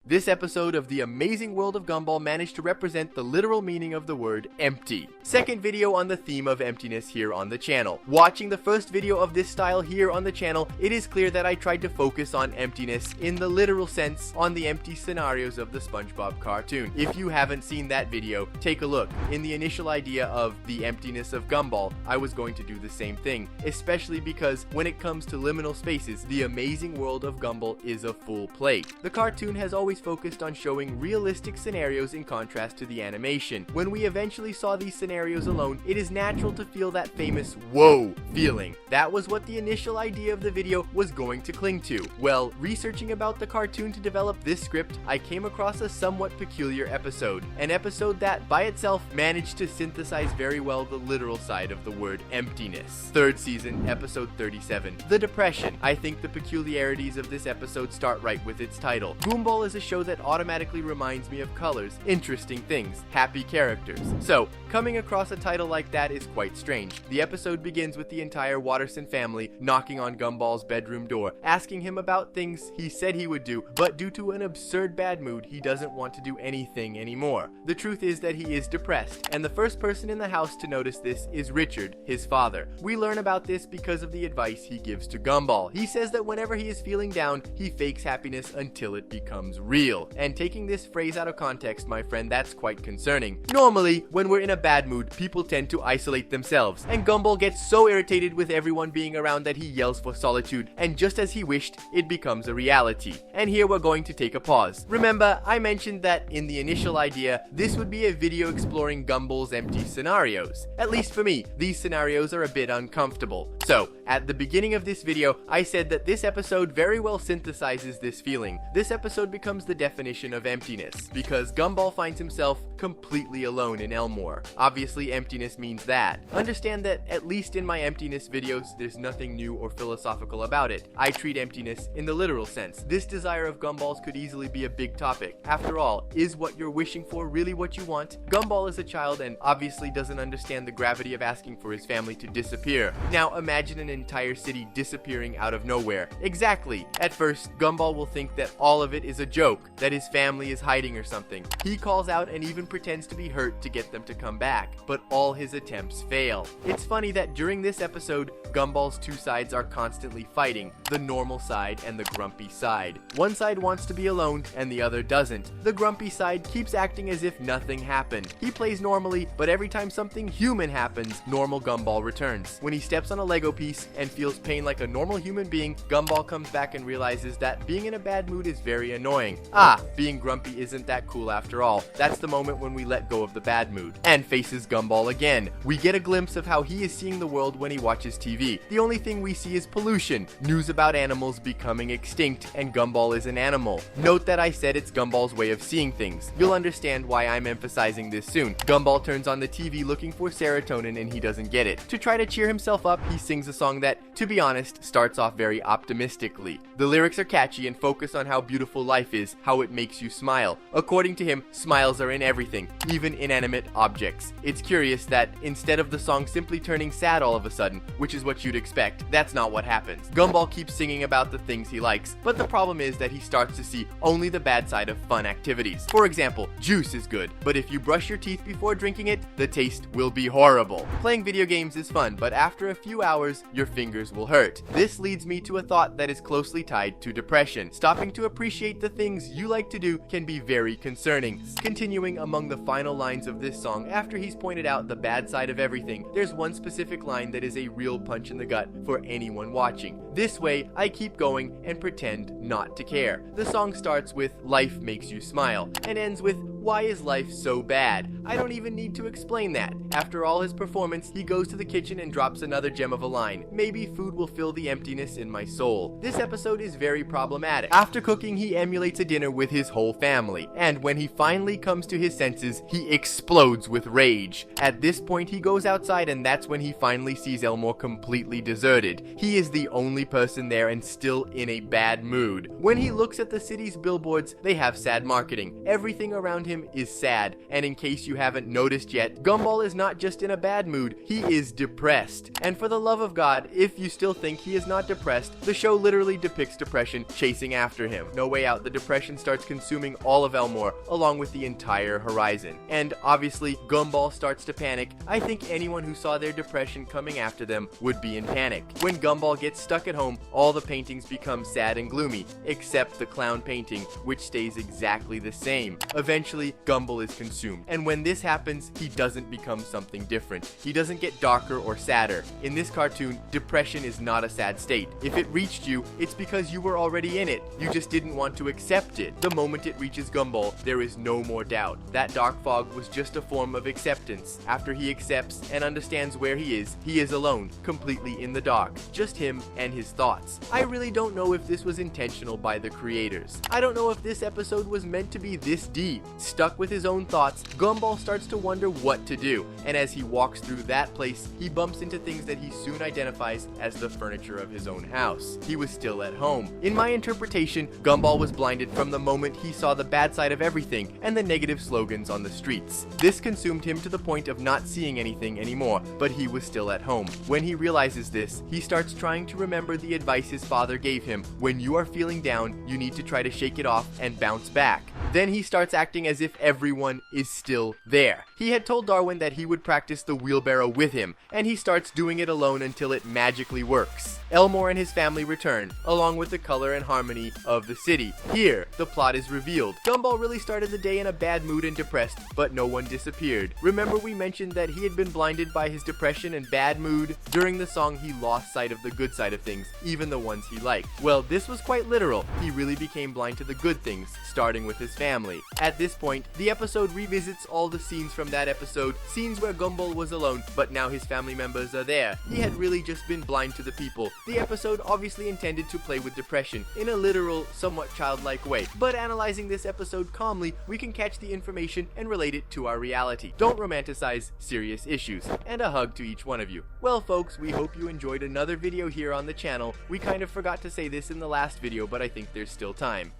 This episode of The Amazing World of Gumball managed to represent the literal meaning of the word empty. Second video on the theme of emptiness here on the channel. Watching the first video of this style here on the channel, it is clear that I tried to focus on emptiness in the literal sense on the empty scenarios of the SpongeBob cartoon. If you haven't seen that video, take a look. In the initial idea of the emptiness of Gumball, I was going to do the same thing, especially because when it comes to liminal spaces, The Amazing World of Gumball is a full plate. The cartoon has always focused on showing realistic scenarios in contrast to the animation. When we eventually saw these scenarios alone, it is natural to feel that famous whoa feeling. That was what the initial idea of the video was going to cling to. Well, researching about the cartoon to develop this script, I came across a somewhat peculiar episode. An episode that by itself managed to synthesize very well the literal side of the word emptiness. Third season, episode 37, The Depression. I think the peculiarities of this episode start right with its title. Gumball is a show that automatically reminds me of colors, interesting things, happy characters. So, coming across a title like that is quite strange. The episode begins with the entire Watterson family knocking on Gumball's bedroom door, asking him about things he said he would do, but due to an absurd bad mood, he doesn't want to do anything anymore. The truth is that he is depressed, and the first person in the house to notice this is Richard, his father. We learn about this because of the advice he gives to Gumball. He says that whenever he is feeling down, he fakes happiness until it becomes real. And taking this phrase out of context, my friend, that's quite concerning. Normally, when we're in a bad mood, people tend to isolate themselves, and Gumball gets so irritated with everyone being around that he yells for solitude, and just as he wished, it becomes a reality. And here we're going to take a pause. Remember, I mentioned that in the initial idea, this would be a video exploring Gumball's empty scenarios. At least for me, these scenarios are a bit uncomfortable. So, at the beginning of this video, I said that this episode very well synthesizes this feeling. This episode becomes the definition of emptiness, because Gumball finds himself completely alone in Elmore. Obviously, emptiness means that. Understand that, at least in my emptiness videos, there's nothing new or philosophical about it. I treat emptiness in the literal sense. This desire of Gumball's could easily be a big topic. After all, is what you're wishing for really what you want? Gumball is a child and obviously doesn't understand the gravity of asking for his family to disappear. Now imagine an entire city disappearing out of nowhere. Exactly. At first, Gumball will think that all of it is a joke, that his family is hiding or something. He calls out and even pretends to be hurt to get them to come back, but all his attempts fail. It's funny that during this episode, Gumball's two sides are constantly fighting, the normal side and the grumpy side. One side wants to be alone and the other doesn't. The grumpy side keeps acting as if nothing happened. He plays normally, but every time something human happens, normal Gumball returns. When he steps on a Lego piece and feels pain like a normal human being, Gumball comes back and realizes that being in a bad mood is very annoying. Being grumpy isn't that cool after all. That's the moment when we let go of the bad mood. And faces Gumball again. We get a glimpse of how he is seeing the world when he watches TV. The only thing we see is pollution, news about animals becoming extinct, and Gumball is an animal. Note that I said it's Gumball's way of seeing things. You'll understand why I'm emphasizing this soon. Gumball turns on the TV looking for serotonin and he doesn't get it. To try to cheer himself up, he sings a song that, to be honest, starts off very optimistically. The lyrics are catchy and focus on how beautiful life is, how it makes you smile. According to him, smiles are in everything, even inanimate objects. It's curious that instead of the song simply turning sad all of a sudden, which is what you'd expect, that's not what happens. Gumball keeps singing about the things he likes, but the problem is that he starts to see only the bad side of fun activities. For example, juice is good, but if you brush your teeth before drinking it, the taste will be horrible. Playing video games is fun, but after a few hours, your fingers will hurt. This leads me to a thought that is closely tied to depression. Stopping to appreciate the things you like to do can be very concerning. Continuing among the final lines of this song, after he's pointed out the bad side of everything, there's one specific line that is a real punch in the gut for anyone watching. This way, I keep going and pretend not to care. The song starts with "Life makes you smile" and ends with "Why is life so bad?" I don't even need to explain that. After all his performance, he goes to the kitchen and drops another gem of a line. "Maybe food will fill the emptiness in my soul." This episode is very problematic. After cooking, he emulates a dinner with his whole family, and when he finally comes to his senses, he explodes with rage. At this point, he goes outside, and that's when he finally sees Elmore completely deserted. He is the only person there and still in a bad mood. When he looks at the city's billboards, they have sad marketing. Everything around him him is sad, and in case you haven't noticed yet, Gumball is not just in a bad mood, he is depressed. And for the love of God, if you still think he is not depressed, the show literally depicts depression chasing after him. No way out, the depression starts consuming all of Elmore, along with the entire horizon. And obviously, Gumball starts to panic. I think anyone who saw their depression coming after them would be in panic. When Gumball gets stuck at home, all the paintings become sad and gloomy, except the clown painting, which stays exactly the same. Eventually, Gumball is consumed, and when this happens, he doesn't become something different. He doesn't get darker or sadder. In this cartoon, depression is not a sad state. If it reached you, it's because you were already in it. You just didn't want to accept it. The moment it reaches Gumball, there is no more doubt. That dark fog was just a form of acceptance. After he accepts and understands where he is alone, completely in the dark. Just him and his thoughts. I really don't know if this was intentional by the creators. I don't know if this episode was meant to be this deep. Stuck with his own thoughts, Gumball starts to wonder what to do, and as he walks through that place, he bumps into things that he soon identifies as the furniture of his own house. He was still at home. In my interpretation, Gumball was blinded from the moment he saw the bad side of everything and the negative slogans on the streets. This consumed him to the point of not seeing anything anymore, but he was still at home. When he realizes this, he starts trying to remember the advice his father gave him. When you are feeling down, you need to try to shake it off and bounce back. Then he starts acting as if everyone is still there. He had told Darwin that he would practice the wheelbarrow with him, and he starts doing it alone until it magically works. Elmore and his family return, along with the color and harmony of the city. Here, the plot is revealed. Gumball really started the day in a bad mood and depressed, but no one disappeared. Remember we mentioned that he had been blinded by his depression and bad mood? During the song, he lost sight of the good side of things, even the ones he liked. Well, this was quite literal. He really became blind to the good things, starting with his family. At this point, the episode revisits all the scenes from that episode, scenes where Gumball was alone, but now his family members are there. He had really just been blind to the people. The episode obviously intended to play with depression in a literal, somewhat childlike way, but analyzing this episode calmly, we can catch the information and relate it to our reality. Don't romanticize serious issues. And a hug to each one of you. Well folks, we hope you enjoyed another video here on the channel. We kind of forgot to say this in the last video, but I think there's still time.